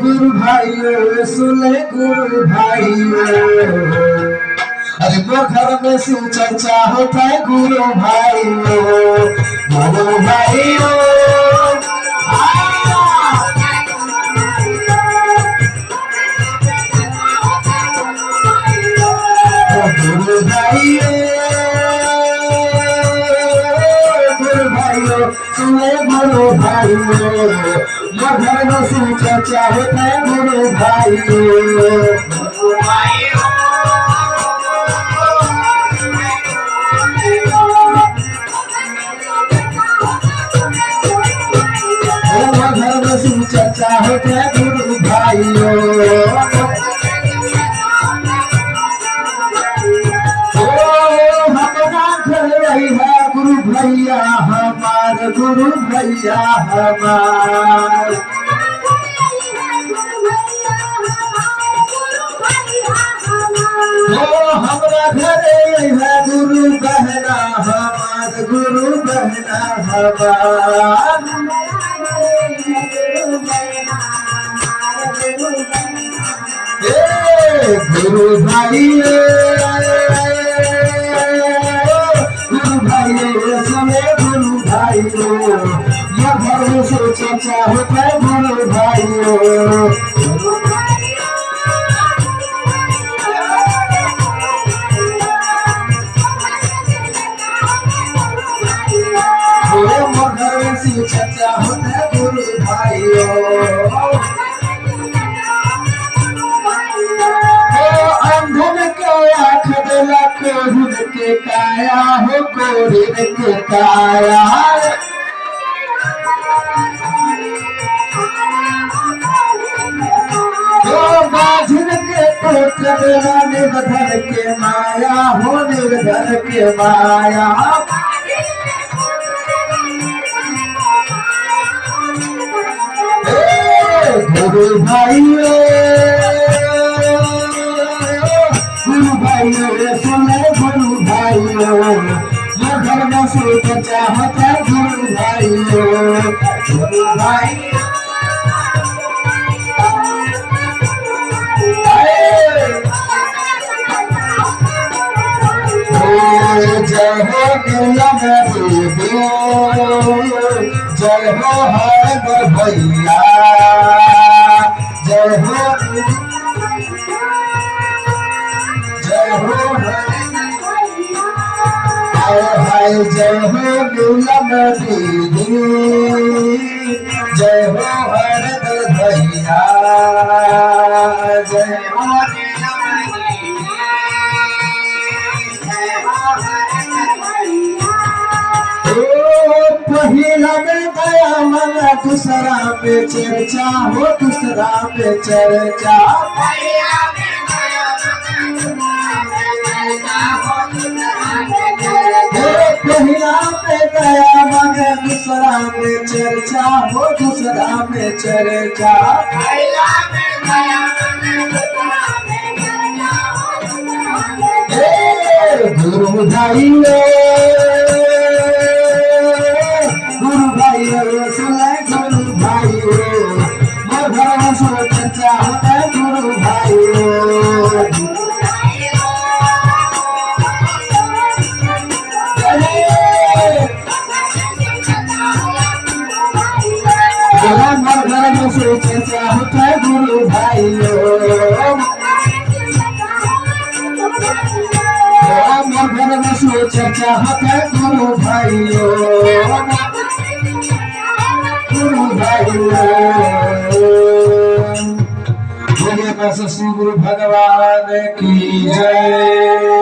गुरु भाइयों, सुन ले गुरु भाइयों। अरे वो घर में शिव चर्चा होता है गुरु भाइयों, गुरु भाइयों। गुरु भाइयों, गुरु भाइयों, सुने गुरु भाइयों। वो घर में शिव चर्चा होता है गुरु भाइयों, गुरु भाइयों। चर्चा होते गुरु भाइयों, हमारा घर रही है गुरु भैया हमार, गुरु भैया हमार। हमारा घर रही है गुरु बहना हमार, गुरु बहना हमार। गुरु भाइयों, गुरु भाइयों, सुने गुरु भाइयों। ये घर में से चर्चा होता है गुरु भाइयों, गुरु भाइयों। घर में से चर्चा होता है गुरु भाइयों। कोरिन के काया हो, कोरिन के काया। बाझिन के पोतरा निर्धन के माया हो, निर्धन के माया। गुरु भाइयों, गुरु भाइयों, सुने गुरु भाइयों। ये घर में से चर्चा होता है गुरु भाइयों, गुरु भाइयों। जय हो नीलम देवी, जय हो हर भैया, जय हो, जय हो, हाय जय हो नीलम दीदी, जय हो हरद भैया, जय हो नीलम दीदी, जय हो हरद भैया। पहिला में गया मन, दूसरा पे चर्चा हो, दूसरा पे चर्चा। पहिला में गया मन, दूसरा में चर्चा हो, दूसरा में चर्चा। गुरु भाइयों, गुरु भाइयों, सुने गुरु भाइयों। वो घर में से चर्चा होता है गुरु भाइयों, घर में से चर्चा होता है गुरु भाइयों। घर में से चर्चा होता है गुरु भाइयों, गुरु भाइयों। बोलिए श्री गुरु भगवान की जय।